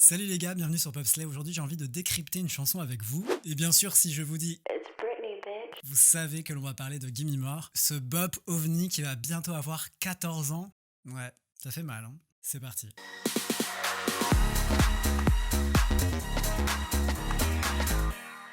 Salut les gars, bienvenue sur Popslay. Aujourd'hui, j'ai envie de décrypter une chanson avec vous. Et bien sûr, si je vous dis, It's Britney, bitch. vous savez que l'on va parler de Gimme More, ce bop ovni qui va bientôt avoir 14 ans. Ouais, ça fait mal, hein. C'est parti.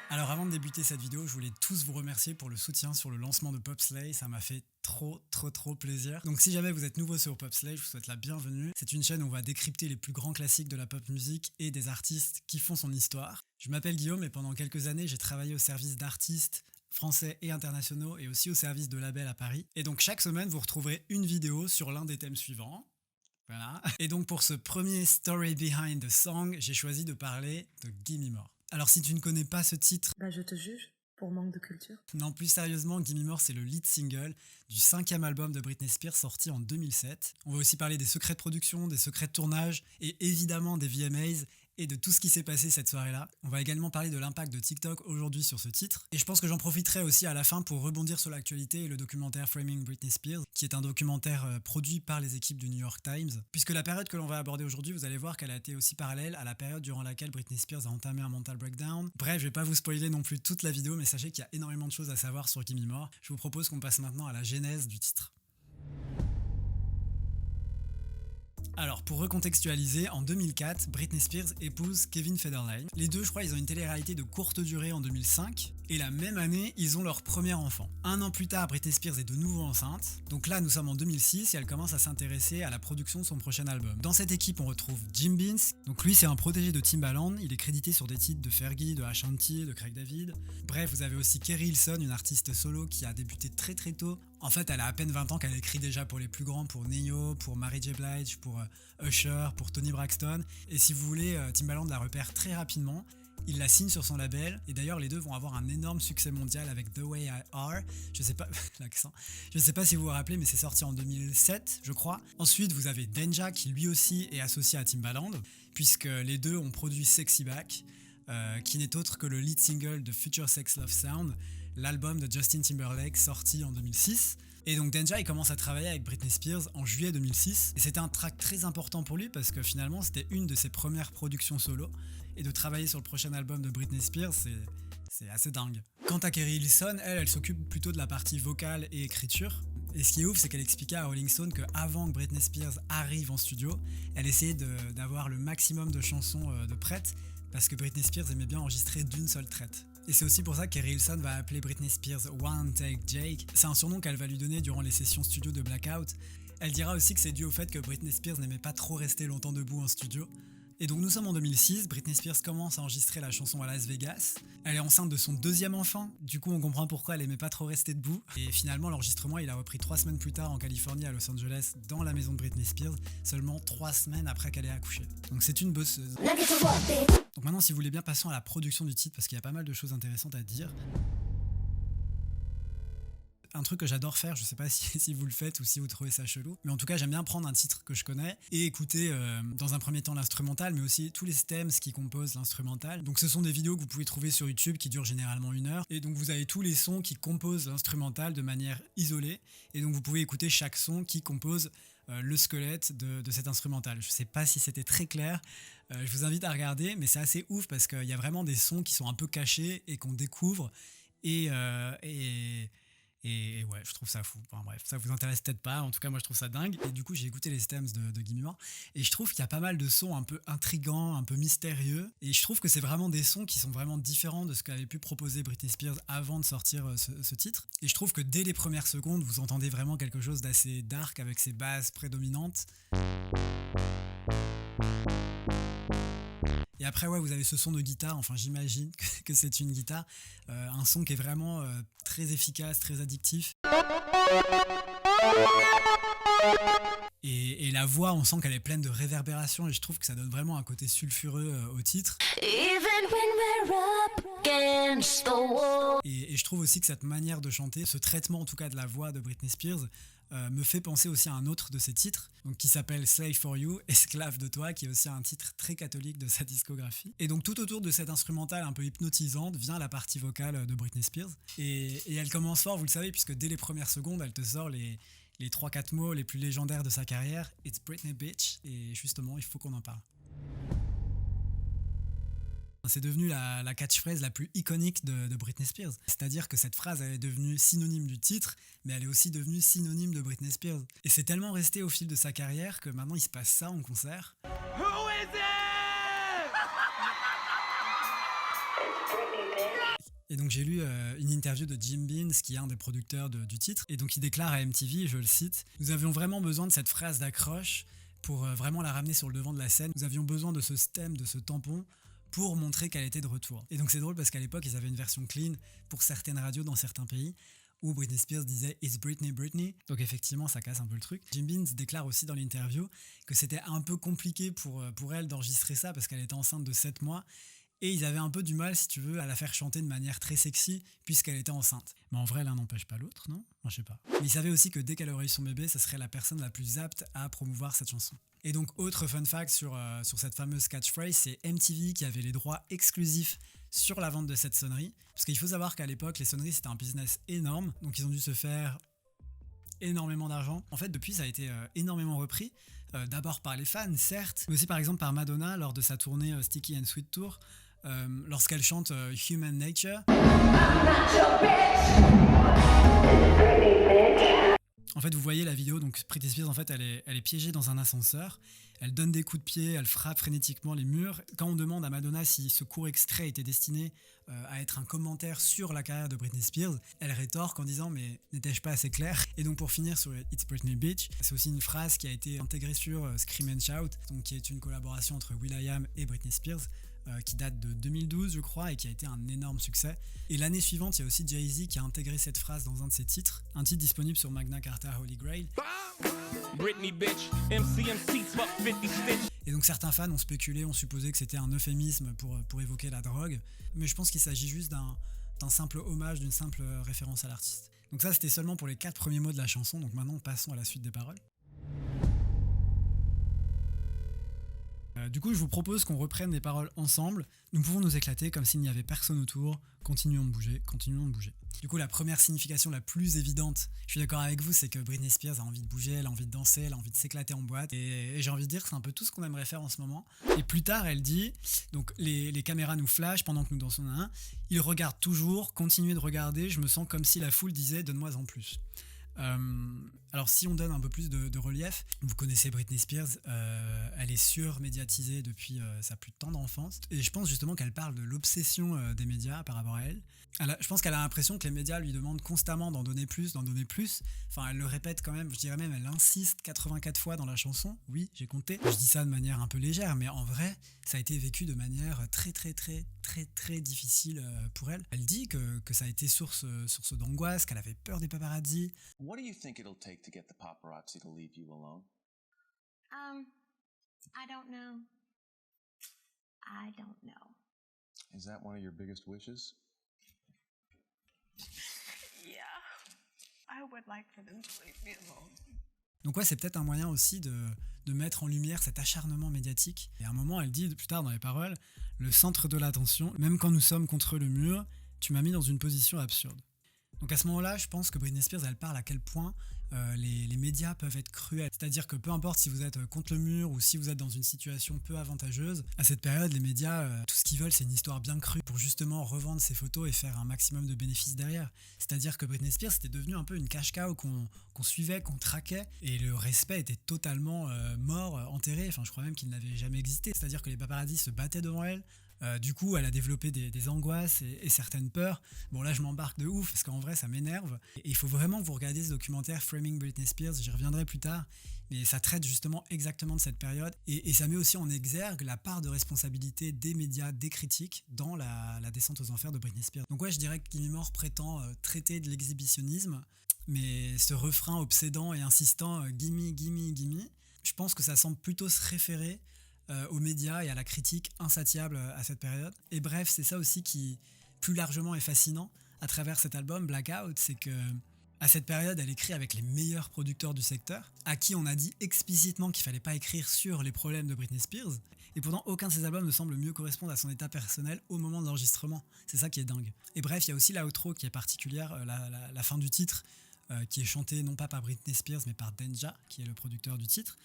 Alors avant de débuter cette vidéo, je voulais tous vous remercier pour le soutien sur le lancement de Popslay, ça m'a fait trop plaisir. Donc si jamais vous êtes nouveau sur Popslay, je vous souhaite la bienvenue. C'est une chaîne où on va décrypter les plus grands classiques de la pop musique et des artistes qui font son histoire. Je m'appelle Guillaume et pendant quelques années, j'ai travaillé au service d'artistes français et internationaux et aussi au service de labels à Paris. Et donc chaque semaine, vous retrouverez une vidéo sur l'un des thèmes suivants. Voilà. Et donc pour ce premier Story Behind the Song, j'ai choisi de parler de Gimme More. Alors si tu ne connais pas ce titre, Bah, je te juge pour manque de culture. non, plus sérieusement, Gimme More, c'est le lead single du 5e album de Britney Spears sorti en 2007. On va aussi parler des secrets de production, des secrets de tournage et évidemment des VMAs et de tout ce qui s'est passé cette soirée-là. On va également parler de l'impact de TikTok aujourd'hui sur ce titre. Et je pense que j'en profiterai aussi à la fin pour rebondir sur l'actualité et le documentaire Framing Britney Spears, qui est un documentaire produit par les équipes du New York Times. Puisque la période que l'on va aborder aujourd'hui, vous allez voir qu'elle a été aussi parallèle à la période durant laquelle Britney Spears a entamé un mental breakdown. Bref, je vais pas vous spoiler non plus toute la vidéo, mais sachez qu'il y a énormément de choses à savoir sur Gimme More. Je vous propose qu'on passe maintenant à la genèse du titre. Alors, pour recontextualiser, en 2004, Britney Spears épouse Kevin Federline. Les deux, je crois, ils ont une télé-réalité de courte durée en 2005. Et la même année, ils ont leur premier enfant. Un an plus tard, Britney Spears est de nouveau enceinte. Donc là, nous sommes en 2006 et elle commence à s'intéresser à la production de son prochain album. Dans cette équipe, on retrouve Jim Beans. Donc lui, c'est un protégé de Timbaland. Il est crédité sur des titres de Fergie, de Ashanti, de Craig David. Bref, vous avez aussi Kerry Hilson, une artiste solo qui a débuté très tôt. En fait, elle a à peine 20 ans qu'elle écrit déjà pour les plus grands, pour Ne-Yo, pour Mary J. Blige, pour Usher, pour Toni Braxton. Et si vous voulez, Timbaland la repère très rapidement. Il la signe sur son label et d'ailleurs les deux vont avoir un énorme succès mondial avec The Way I Are. Je sais pas l'accent. Je sais pas si vous vous rappelez, mais c'est sorti en 2007, je crois. Ensuite, vous avez Denja qui lui aussi est associé à Timbaland, puisque les deux ont produit Sexy Back, qui n'est autre que le lead single de Future Sex Love Sound, l'album de Justin Timberlake sorti en 2006. Et donc Denja il commence à travailler avec Britney Spears en juillet 2006 et c'était un track très important pour lui parce que finalement c'était une de ses premières productions solo et de travailler sur le prochain album de Britney Spears c'est assez dingue. Quant à Kerry Hilson, elle s'occupe plutôt de la partie vocale et écriture. Et ce qui est ouf, c'est qu'elle expliquait à Rolling Stone qu'avant que Britney Spears arrive en studio, elle essayait d'avoir le maximum de chansons de prêtes parce que Britney Spears aimait bien enregistrer d'une seule traite. Et c'est aussi pour ça que Kerry Hilson va appeler Britney Spears One Take Jake. C'est un surnom qu'elle va lui donner durant les sessions studio de Blackout. Elle dira aussi que c'est dû au fait que Britney Spears n'aimait pas trop rester longtemps debout en studio. Et donc nous sommes en 2006, Britney Spears commence à enregistrer la chanson à Las Vegas. Elle est enceinte de son deuxième enfant, du coup on comprend pourquoi elle aimait pas trop rester debout. Et finalement l'enregistrement il a repris 3 semaines plus tard en Californie à Los Angeles dans la maison de Britney Spears, seulement 3 semaines après qu'elle ait accouché. Donc c'est une bosseuse. Donc maintenant si vous voulez bien passons à la production du titre parce qu'il y a pas mal de choses intéressantes à dire. Un truc que j'adore faire, je sais pas si vous le faites ou si vous trouvez ça chelou, mais en tout cas j'aime bien prendre un titre que je connais et écouter dans un premier temps l'instrumental, mais aussi tous les stems qui composent l'instrumental. Donc ce sont des vidéos que vous pouvez trouver sur YouTube qui durent généralement 1 heure, et donc vous avez tous les sons qui composent l'instrumental de manière isolée, et donc vous pouvez écouter chaque son qui compose le squelette de cet instrumental. Je sais pas si c'était très clair, je vous invite à regarder, mais c'est assez ouf parce qu'il y a vraiment des sons qui sont un peu cachés et qu'on découvre, et ouais, je trouve ça fou. Enfin bref, ça vous intéresse peut-être pas. En tout cas, moi, je trouve ça dingue. Et du coup, j'ai écouté les stems de Gimme More. Et je trouve qu'il y a pas mal de sons un peu intrigants, un peu mystérieux. Et je trouve que c'est vraiment des sons qui sont vraiment différents de ce qu'avait pu proposer Britney Spears avant de sortir ce titre. Et je trouve que dès les premières secondes, vous entendez vraiment quelque chose d'assez dark avec ses basses prédominantes. Et après, ouais, vous avez ce son de guitare, enfin j'imagine que c'est une guitare, un son qui est vraiment très efficace, très addictif. Et la voix, on sent qu'elle est pleine de réverbération et je trouve que ça donne vraiment un côté sulfureux au titre. Et je trouve aussi que cette manière de chanter, ce traitement en tout cas de la voix de Britney Spears, me fait penser aussi à un autre de ses titres, donc qui s'appelle Slave for You, Esclave de toi, qui est aussi un titre très catholique de sa discographie. Et donc tout autour de cette instrumentale un peu hypnotisante vient la partie vocale de Britney Spears. Et elle commence fort, vous le savez, puisque dès les premières secondes, elle te sort les 3-4 mots les plus légendaires de sa carrière, It's Britney Bitch, et justement, il faut qu'on en parle. C'est devenu la catchphrase la plus iconique de Britney Spears. C'est-à-dire que cette phrase elle est devenue synonyme du titre, mais elle est aussi devenue synonyme de Britney Spears. Et c'est tellement resté au fil de sa carrière que maintenant il se passe ça en concert. Who is it? Et donc j'ai lu une interview de Jim Beans, qui est un des producteurs du titre, et donc il déclare à MTV, je le cite, « Nous avions vraiment besoin de cette phrase d'accroche pour vraiment la ramener sur le devant de la scène. Nous avions besoin de ce stem, de ce tampon, pour montrer qu'elle était de retour. » Et donc c'est drôle parce qu'à l'époque, ils avaient une version clean pour certaines radios dans certains pays, où Britney Spears disait « It's Britney, Britney ». Donc effectivement, ça casse un peu le truc. Jim Beans déclare aussi dans l'interview que c'était un peu compliqué pour elle d'enregistrer ça parce qu'elle était enceinte de 7 mois, et ils avaient un peu du mal, si tu veux, à la faire chanter de manière très sexy, puisqu'elle était enceinte. Mais en vrai, l'un n'empêche pas l'autre, non ? Moi, je sais pas. Mais ils savaient aussi que dès qu'elle aurait eu son bébé, ça serait la personne la plus apte à promouvoir cette chanson. Et donc, autre fun fact sur cette fameuse catchphrase, c'est MTV qui avait les droits exclusifs sur la vente de cette sonnerie. Parce qu'il faut savoir qu'à l'époque, les sonneries, c'était un business énorme. Donc, ils ont dû se faire énormément d'argent. En fait, depuis, ça a été énormément repris. D'abord par les fans, certes, mais aussi par exemple par Madonna lors de sa tournée Sticky and Sweet Tour. Lorsqu'elle chante Human Nature. En fait, vous voyez la vidéo, donc Britney Spears, en fait, elle est piégée dans un ascenseur, elle donne des coups de pied, elle frappe frénétiquement les murs. Quand on demande à Madonna si ce court extrait était destiné à être un commentaire sur la carrière de Britney Spears, elle rétorque en disant « mais n'étais-je pas assez clair ?» Et donc pour finir sur It's Britney Bitch, c'est aussi une phrase qui a été intégrée sur Scream and Shout, donc qui est une collaboration entre will.i.am et Britney Spears, qui date de 2012 je crois et qui a été un énorme succès. Et l'année suivante, il y a aussi Jay-Z qui a intégré cette phrase dans un de ses titres, un titre disponible sur Magna Carta Holy Grail. Britney bitch, MCMC, fuck 50 Stitch. Et donc certains fans ont spéculé, ont supposé que c'était un euphémisme pour évoquer la drogue, mais je pense qu'il s'agit juste d'un simple hommage, d'une simple référence à l'artiste. Donc ça c'était seulement pour les 4 premiers mots de la chanson, donc maintenant passons à la suite des paroles. Du coup, je vous propose qu'on reprenne les paroles ensemble. Nous pouvons nous éclater comme s'il n'y avait personne autour. Continuons de bouger, continuons de bouger. Du coup, la première signification la plus évidente, je suis d'accord avec vous, c'est que Britney Spears a envie de bouger, elle a envie de danser, elle a envie de s'éclater en boîte. Et j'ai envie de dire que c'est un peu tout ce qu'on aimerait faire en ce moment. Et plus tard, elle dit, donc les caméras nous flashent pendant que nous dansons un. Ils regardent toujours, continuez de regarder, je me sens comme si la foule disait « donne-moi en plus ». Alors si on donne un peu plus de relief, vous connaissez Britney Spears, elle est surmédiatisée depuis sa plus tendre enfance, et je pense justement qu'elle parle de l'obsession des médias par rapport à elle. Je pense qu'elle a l'impression que les médias lui demandent constamment d'en donner plus, enfin elle le répète quand même, je dirais même elle insiste 84 fois dans la chanson, oui j'ai compté, je dis ça de manière un peu légère, mais en vrai ça a été vécu de manière très difficile pour elle. Elle dit que ça a été source d'angoisse, qu'elle avait peur des paparazzi. What do you think it'll take to get the paparazzi to leave you alone? I don't know. I don't know. Is that one of your biggest wishes? Yeah. I would like for them to leave me alone. Donc ouais, c'est peut-être un moyen aussi de mettre en lumière cet acharnement médiatique. Et à un moment, elle dit plus tard dans les paroles, « Le centre de l'attention, même quand nous sommes contre le mur, tu m'as mis dans une position absurde. » Donc à ce moment-là, je pense que Britney Spears, elle parle à quel point les médias peuvent être cruels. C'est-à-dire que peu importe si vous êtes contre le mur ou si vous êtes dans une situation peu avantageuse, à cette période, les médias, tout ce qu'ils veulent, c'est une histoire bien crue pour justement revendre ses photos et faire un maximum de bénéfices derrière. C'est-à-dire que Britney Spears, c'était devenu un peu une cash-cow qu'on suivait, qu'on traquait, et le respect était totalement mort, enterré. Enfin, je crois même qu'il n'avait jamais existé. C'est-à-dire que les paparazzis se battaient devant elle. Du coup, elle a développé des angoisses et certaines peurs. Bon, là, je m'embarque de ouf parce qu'en vrai, ça m'énerve. Et il faut vraiment que vous regardiez ce documentaire Framing Britney Spears. J'y reviendrai plus tard. Mais ça traite justement exactement de cette période. Et ça met aussi en exergue la part de responsabilité des médias, des critiques dans la descente aux enfers de Britney Spears. Donc ouais, je dirais que Gimme More prétend traiter de l'exhibitionnisme. Mais ce refrain obsédant et insistant gimme, gimme, gimme, je pense que ça semble plutôt se référer aux médias et à la critique insatiable à cette période. Et bref, c'est ça aussi qui, plus largement, est fascinant à travers cet album Blackout, c'est que à cette période, elle écrit avec les meilleurs producteurs du secteur, à qui on a dit explicitement qu'il fallait pas écrire sur les problèmes de Britney Spears, et pourtant aucun de ses albums ne semble mieux correspondre à son état personnel au moment de l'enregistrement. C'est ça qui est dingue. Et bref, il y a aussi l'outro qui est particulière, la fin du titre, qui est chantée non pas par Britney Spears, mais par Denja, qui est le producteur du titre.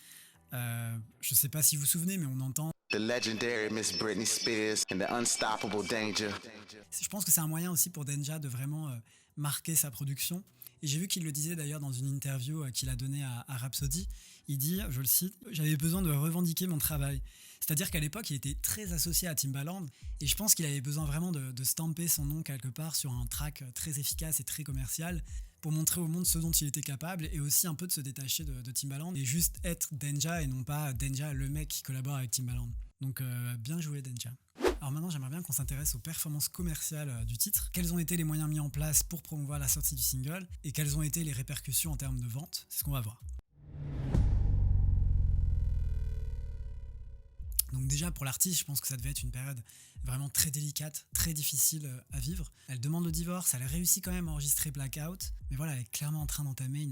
Je sais pas si vous vous souvenez, mais on entend. The legendary Miss Britney Spears and the unstoppable Danger. Je pense que c'est un moyen aussi pour Denja de vraiment marquer sa production. Et j'ai vu qu'il le disait d'ailleurs dans une interview qu'il a donnée à Rhapsody. Il dit, je le cite, « J'avais besoin de revendiquer mon travail ». C'est-à-dire qu'à l'époque, il était très associé à Timbaland. Et je pense qu'il avait besoin vraiment de stamper son nom quelque part sur un track très efficace et très commercial pour montrer au monde ce dont il était capable et aussi un peu de se détacher de Timbaland et juste être Denja et non pas Denja le mec qui collabore avec Timbaland. Donc bien joué Denja. Alors maintenant j'aimerais bien qu'on s'intéresse aux performances commerciales du titre. Quels ont été les moyens mis en place pour promouvoir la sortie du single et quelles ont été les répercussions en termes de vente? C'est ce qu'on va voir. Donc déjà pour l'artiste, je pense que ça devait être une période vraiment très délicate, très difficile à vivre. Elle demande le divorce, elle réussit quand même à enregistrer Blackout, mais voilà, elle est clairement en train d'entamer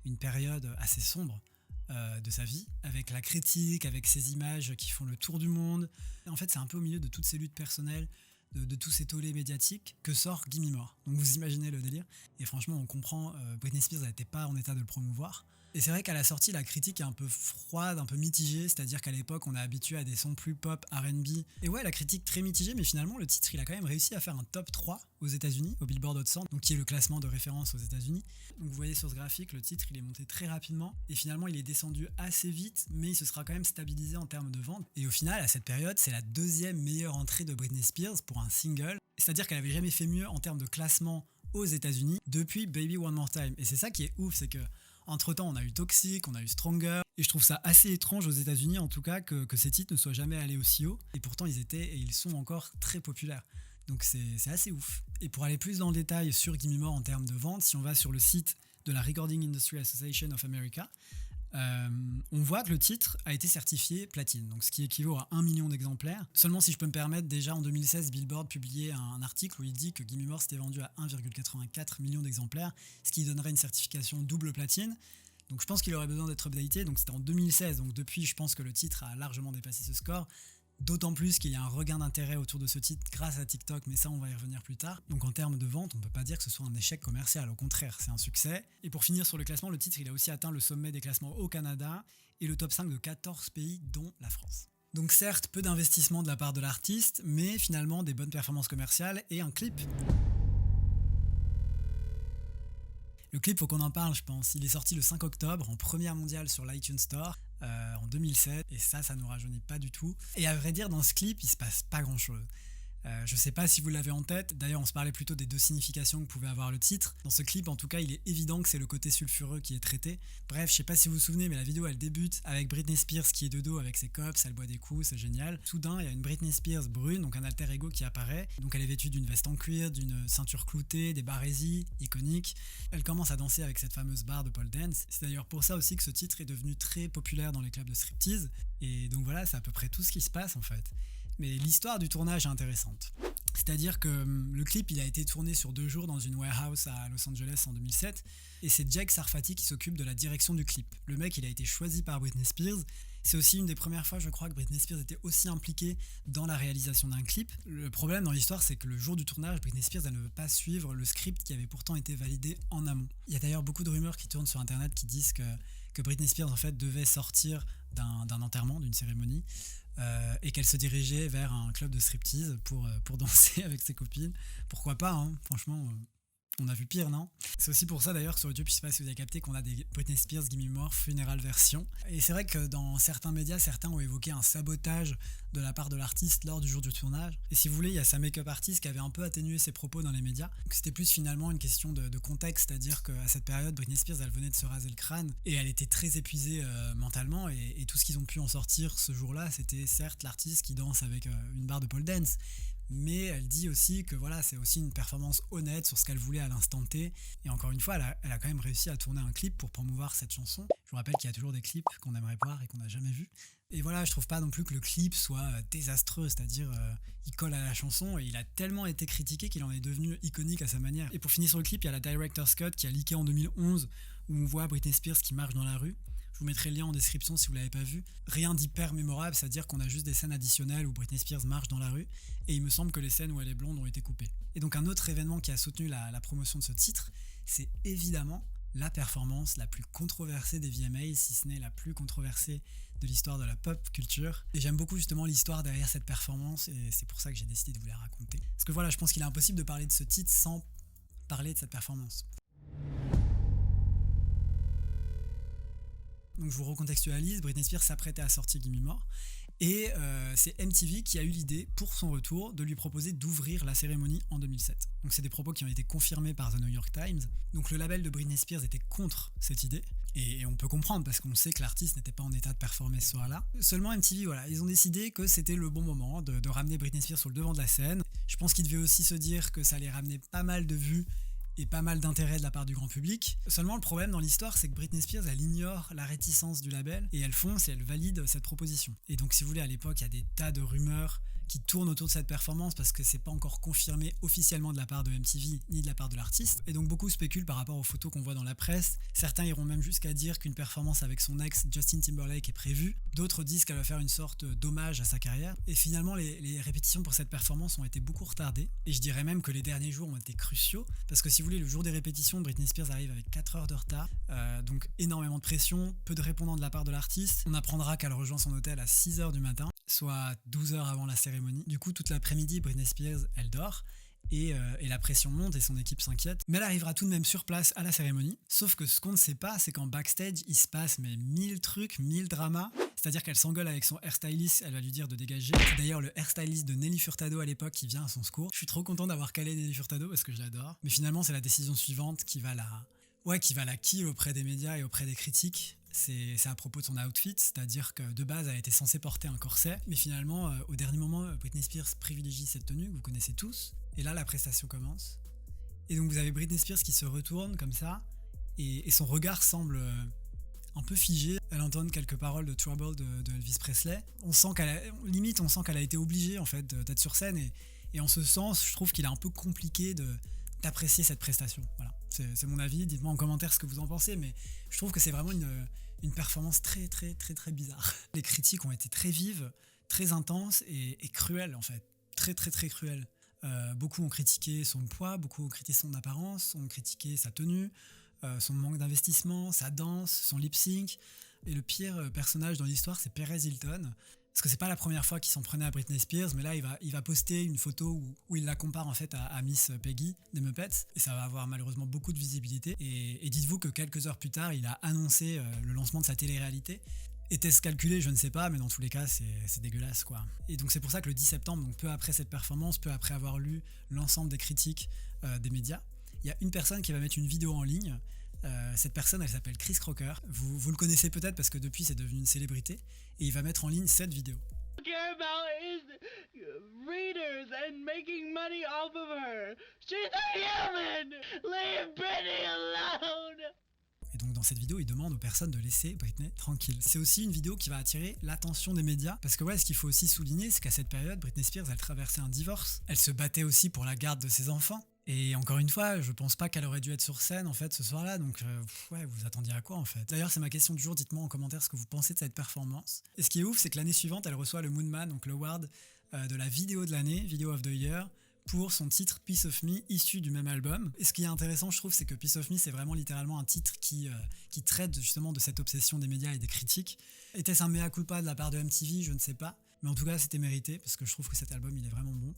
une période assez sombre de sa vie, avec la critique, avec ces images qui font le tour du monde. Et en fait, c'est un peu au milieu de toutes ces luttes personnelles, de tous ces tollés médiatiques, que sort Gimme More. Donc vous imaginez le délire. Et franchement, on comprend, Britney Spears n'était pas en état de le promouvoir. Et c'est vrai qu'à la sortie, la critique est un peu froide, un peu mitigée, c'est-à-dire qu'à l'époque, on est habitué à des sons plus pop, R&B. Et ouais, la critique très mitigée, mais finalement, le titre, il a quand même réussi à faire un top 3 aux États-Unis, au Billboard Hot 100, donc qui est le classement de référence aux États-Unis. Donc vous voyez sur ce graphique, le titre, il est monté très rapidement, et finalement, il est descendu assez vite, mais il se sera quand même stabilisé en termes de vente. Et au final, à cette période, c'est la deuxième meilleure entrée de Britney Spears pour un single, c'est-à-dire qu'elle avait jamais fait mieux en termes de classement aux États-Unis depuis Baby One More Time. Et c'est ça qui est ouf, c'est que entre-temps, on a eu Toxic, on a eu Stronger, et je trouve ça assez étrange aux États-Unis en tout cas que ces titres ne soient jamais allés aussi haut, et pourtant ils étaient et ils sont encore très populaires. Donc c'est assez ouf. Et pour aller plus dans le détail sur Gimme More en termes de vente, si on va sur le site de la Recording Industry Association of America, on voit que le titre a été certifié platine, donc ce qui équivaut à 1 million d'exemplaires. Seulement si je peux me permettre, déjà en 2016, Billboard publiait un article où il dit que Gimme More s'était vendu à 1,84 million d'exemplaires, ce qui donnerait une certification double platine. Donc je pense qu'il aurait besoin d'être updaté, donc c'était en 2016, donc depuis je pense que le titre a largement dépassé ce score. D'autant plus qu'il y a un regain d'intérêt autour de ce titre grâce à TikTok, mais ça on va y revenir plus tard. Donc en termes de vente, on ne peut pas dire que ce soit un échec commercial, au contraire, c'est un succès. Et pour finir sur le classement, le titre il a aussi atteint le sommet des classements au Canada et le top 5 de 14 pays, dont la France. Donc certes, peu d'investissement de la part de l'artiste, mais finalement des bonnes performances commerciales et un clip. Le clip, faut qu'on en parle, je pense. Il est sorti le 5 octobre en première mondiale sur l'iTunes Store en 2007 et ça nous rajeunit pas du tout. Et à vrai dire, dans ce clip, il se passe pas grand-chose. Je sais pas si vous l'avez en tête, d'ailleurs on se parlait plutôt des deux significations que pouvait avoir le titre. Dans ce clip en tout cas il est évident que c'est le côté sulfureux qui est traité. Bref, je sais pas si vous vous souvenez mais la vidéo elle débute avec Britney Spears qui est de dos avec ses cops, elle boit des coups, c'est génial. Soudain il y a une Britney Spears brune, donc un alter ego qui apparaît. Donc elle est vêtue d'une veste en cuir, d'une ceinture cloutée, des barésies iconiques. Elle commence à danser avec cette fameuse barre de pole dance. C'est d'ailleurs pour ça aussi que ce titre est devenu très populaire dans les clubs de striptease. Et donc voilà, c'est à peu près tout ce qui se passe en fait. Mais l'histoire du tournage est intéressante. C'est-à-dire que le clip il a été tourné sur 2 jours dans une warehouse à Los Angeles en 2007 et c'est Jake Sarfati qui s'occupe de la direction du clip. Le mec il a été choisi par Britney Spears. C'est aussi une des premières fois je crois que Britney Spears était aussi impliquée dans la réalisation d'un clip. Le problème dans l'histoire c'est que le jour du tournage Britney Spears elle ne veut pas suivre le script qui avait pourtant été validé en amont. Il y a d'ailleurs beaucoup de rumeurs qui tournent sur internet qui disent que Britney Spears en fait devait sortir d'un enterrement, d'une cérémonie et qu'elle se dirigeait vers un club de striptease pour danser avec ses copines. Pourquoi pas, hein, franchement, on a vu pire, non? C'est aussi pour ça d'ailleurs que sur YouTube, je sais pas si vous avez capté qu'on a des Britney Spears Gimme More funeral version. Et c'est vrai que dans certains médias, certains ont évoqué un sabotage de la part de l'artiste lors du jour du tournage. Et si vous voulez, il y a sa make-up artiste qui avait un peu atténué ses propos dans les médias. Donc c'était plus finalement une question de contexte, c'est-à-dire qu'à cette période, Britney Spears, elle venait de se raser le crâne et elle était très épuisée mentalement et tout ce qu'ils ont pu en sortir ce jour-là, c'était certes l'artiste qui danse avec une barre de pole dance, mais elle dit aussi que voilà, c'est aussi une performance honnête sur ce qu'elle voulait à l'instant T. Et encore une fois, elle a quand même réussi à tourner un clip pour promouvoir cette chanson. Je vous rappelle qu'il y a toujours des clips qu'on aimerait voir et qu'on n'a jamais vus. Et voilà, je trouve pas non plus que le clip soit désastreux, c'est-à-dire il colle à la chanson et il a tellement été critiqué qu'il en est devenu iconique à sa manière. Et pour finir sur le clip, il y a la Director's Cut qui a leaké en 2011 où on voit Britney Spears qui marche dans la rue. Je vous mettrai le lien en description si vous ne l'avez pas vu. Rien d'hyper mémorable, c'est-à-dire qu'on a juste des scènes additionnelles où Britney Spears marche dans la rue et il me semble que les scènes où elle est blonde ont été coupées. Et donc un autre événement qui a soutenu la promotion de ce titre, c'est évidemment la performance la plus controversée des VMAs, si ce n'est la plus controversée de l'histoire de la pop culture. Et j'aime beaucoup justement l'histoire derrière cette performance et c'est pour ça que j'ai décidé de vous la raconter. Parce que voilà, je pense qu'il est impossible de parler de ce titre sans parler de cette performance. Donc je vous recontextualise, Britney Spears s'apprêtait à sortir Gimme More et c'est MTV qui a eu l'idée pour son retour de lui proposer d'ouvrir la cérémonie en 2007. Donc c'est des propos qui ont été confirmés par The New York Times. Donc le label de Britney Spears était contre cette idée et on peut comprendre parce qu'on sait que l'artiste n'était pas en état de performer ce soir-là. Seulement MTV, voilà, ils ont décidé que c'était le bon moment de ramener Britney Spears sur le devant de la scène. Je pense qu'ils devaient aussi se dire que ça allait ramener pas mal de vues et pas mal d'intérêt de la part du grand public. Seulement le problème dans l'histoire, c'est que Britney Spears, elle ignore la réticence du label et elle fonce et elle valide cette proposition. Et donc si vous voulez, à l'époque, il y a des tas de rumeurs qui tournent autour de cette performance parce que c'est pas encore confirmé officiellement de la part de MTV ni de la part de l'artiste. Et donc beaucoup spéculent par rapport aux photos qu'on voit dans la presse. Certains iront même jusqu'à dire qu'une performance avec son ex Justin Timberlake est prévue. D'autres disent qu'elle va faire une sorte d'hommage à sa carrière. Et finalement, les répétitions pour cette performance ont été beaucoup retardées. Et je dirais même que les derniers jours ont été cruciaux parce que si vous voulez, le jour des répétitions, Britney Spears arrive avec 4 heures de retard. Donc énormément de pression, peu de répondants de la part de l'artiste. On apprendra qu'elle rejoint son hôtel à 6 heures du matin, soit 12 heures avant la cérémonie. Du coup, toute l'après-midi, Britney Spears, elle dort. Et la pression monte et son équipe s'inquiète. Mais elle arrivera tout de même sur place à la cérémonie. Sauf que ce qu'on ne sait pas, c'est qu'en backstage, il se passe 1000 trucs, 1000 dramas. C'est-à-dire qu'elle s'engueule avec son hairstylist, elle va lui dire de dégager. C'est d'ailleurs le hairstylist de Nelly Furtado à l'époque qui vient à son secours. Je suis trop content d'avoir calé Nelly Furtado parce que je l'adore. Mais finalement, c'est la décision suivante qui va la kill auprès des médias et auprès des critiques. C'est à propos de son outfit, c'est-à-dire que de base, elle était censée porter un corset, mais finalement, au dernier moment, Britney Spears privilégie cette tenue que vous connaissez tous. Et là, la prestation commence. Et donc, vous avez Britney Spears qui se retourne comme ça, et son regard semble un peu figé. Elle entonne quelques paroles de Trouble de Elvis Presley. On sent qu'elle a été obligée en fait d'être sur scène, et en ce sens, je trouve qu'il est un peu compliqué d'apprécier cette prestation. Voilà, c'est mon avis. Dites-moi en commentaire ce que vous en pensez, mais je trouve que c'est vraiment une performance très très très très bizarre. Les critiques ont été très vives, très intenses et cruelles en fait, très très très cruelles. Beaucoup ont critiqué son poids, beaucoup ont critiqué son apparence, ont critiqué sa tenue, son manque d'investissement, sa danse, son lip sync. Et le pire personnage dans l'histoire, c'est Perez Hilton. Parce que c'est pas la première fois qu'il s'en prenait à Britney Spears, mais là il va poster une photo où il la compare en fait à Miss Peggy des Muppets, et ça va avoir malheureusement beaucoup de visibilité. Et dites-vous que quelques heures plus tard, il a annoncé le lancement de sa télé-réalité. Était-ce calculé? Je ne sais pas, mais dans tous les cas, c'est dégueulasse quoi. Et donc c'est pour ça que le 10 septembre, donc peu après cette performance, peu après avoir lu l'ensemble des critiques des médias, il y a une personne qui va mettre une vidéo en ligne. Cette personne, elle s'appelle Chris Crocker. Vous le connaissez peut-être parce que depuis, c'est devenu une célébrité. Et il va mettre en ligne cette vidéo. Care about is readers and making money off of her. She's a human. Leave Britney alone. Et donc dans cette vidéo, il demande aux personnes de laisser Britney tranquille. C'est aussi une vidéo qui va attirer l'attention des médias. Parce que ouais, ce qu'il faut aussi souligner, c'est qu'à cette période, Britney Spears, elle traversait un divorce. Elle se battait aussi pour la garde de ses enfants. Et encore une fois, je pense pas qu'elle aurait dû être sur scène en fait ce soir-là, donc ouais, vous attendiez à quoi en fait? D'ailleurs, c'est ma question du jour, dites-moi en commentaire ce que vous pensez de cette performance. Et ce qui est ouf, c'est que l'année suivante, elle reçoit le Moonman, donc l'award de la vidéo de l'année, Video of the Year, pour son titre Piece of Me, issu du même album. Et ce qui est intéressant, je trouve, c'est que Piece of Me, c'est vraiment littéralement un titre qui traite justement de cette obsession des médias et des critiques. Était-ce un mea culpa de la part de MTV? Je ne sais pas. Mais en tout cas, c'était mérité, parce que je trouve que cet album, il est vraiment bon.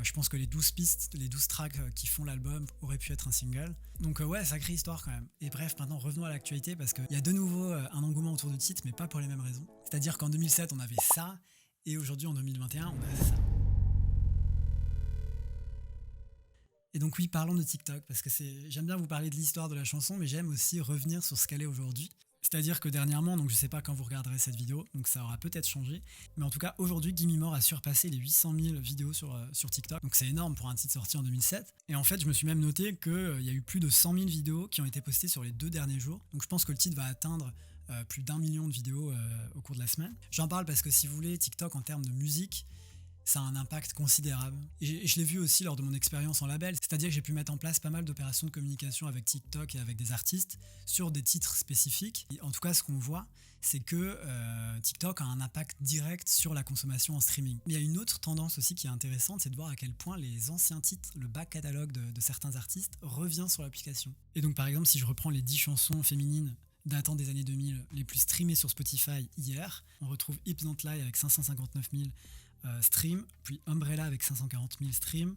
Je pense que les 12 pistes, les 12 tracks qui font l'album auraient pu être un single. Donc ouais, sacrée histoire quand même. Et bref, maintenant revenons à l'actualité parce qu'il y a de nouveau un engouement autour du titre, mais pas pour les mêmes raisons. C'est-à-dire qu'en 2007, on avait ça, et aujourd'hui, en 2021, on a ça. Et donc oui, parlons de TikTok, parce que j'aime bien vous parler de l'histoire de la chanson, mais j'aime aussi revenir sur ce qu'elle est aujourd'hui. C'est-à-dire que dernièrement, donc je sais pas quand vous regarderez cette vidéo, donc ça aura peut-être changé, mais en tout cas aujourd'hui, Gimme More a surpassé les 800 000 vidéos sur TikTok, donc c'est énorme pour un titre sorti en 2007. Et en fait, je me suis même noté qu'il y a eu plus de 100 000 vidéos qui ont été postées sur les 2 derniers jours, donc je pense que le titre va atteindre plus d'1 million de vidéos au cours de la semaine. J'en parle parce que si vous voulez, TikTok en termes de musique, ça a un impact considérable. Et je l'ai vu aussi lors de mon expérience en label, c'est-à-dire que j'ai pu mettre en place pas mal d'opérations de communication avec TikTok et avec des artistes sur des titres spécifiques. Et en tout cas, ce qu'on voit, c'est que TikTok a un impact direct sur la consommation en streaming. Mais il y a une autre tendance aussi qui est intéressante, c'est de voir à quel point les anciens titres, le back catalogue de certains artistes revient sur l'application. Et donc par exemple, si je reprends les 10 chansons féminines datant des années 2000 les plus streamées sur Spotify hier, on retrouve Hips Don't Lie avec 559 000 streams, puis Umbrella avec 540 000 streams,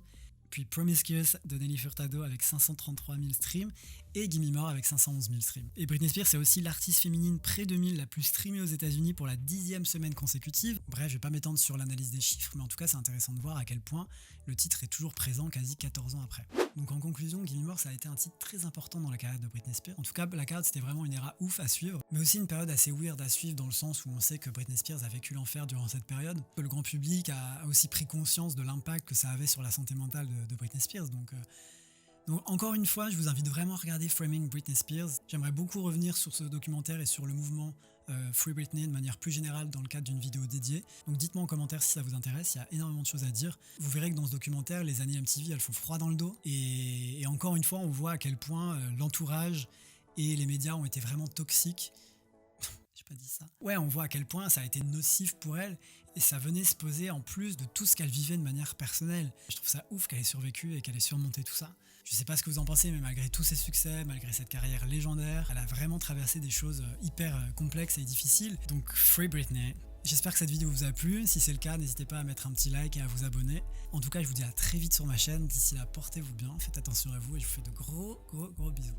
puis Promiscuous de Nelly Furtado avec 533 000 streams et Gimme More avec 511 000 streams. Et Britney Spears, c'est aussi l'artiste féminine pré-2000 la plus streamée aux États-Unis pour la 10e semaine consécutive. Bref, je vais pas m'étendre sur l'analyse des chiffres, mais en tout cas, c'est intéressant de voir à quel point le titre est toujours présent quasi 14 ans après. Donc en conclusion, Gimme More, ça a été un titre très important dans la carrière de Britney Spears. En tout cas, Blackout, c'était vraiment une era ouf à suivre, mais aussi une période assez weird à suivre dans le sens où on sait que Britney Spears a vécu l'enfer durant cette période. Le grand public a aussi pris conscience de l'impact que ça avait sur la santé mentale de Britney Spears. Donc encore une fois, je vous invite vraiment à regarder Framing Britney Spears. J'aimerais beaucoup revenir sur ce documentaire et sur le mouvement Free Britney de manière plus générale dans le cadre d'une vidéo dédiée. Donc dites-moi en commentaire si ça vous intéresse, il y a énormément de choses à dire. Vous verrez que dans ce documentaire, les années MTV, elles font froid dans le dos. Et encore une fois, on voit à quel point l'entourage et les médias ont été vraiment toxiques. J'ai pas dit ça. Ouais, on voit à quel point ça a été nocif pour elle et ça venait se poser en plus de tout ce qu'elle vivait de manière personnelle. Je trouve ça ouf qu'elle ait survécu et qu'elle ait surmonté tout ça. Je sais pas ce que vous en pensez, mais malgré tous ses succès, malgré cette carrière légendaire, elle a vraiment traversé des choses hyper complexes et difficiles. Donc Free Britney. J'espère que cette vidéo vous a plu. Si c'est le cas, n'hésitez pas à mettre un petit like et à vous abonner. En tout cas, je vous dis à très vite sur ma chaîne. D'ici là, portez-vous bien, faites attention à vous et je vous fais de gros bisous.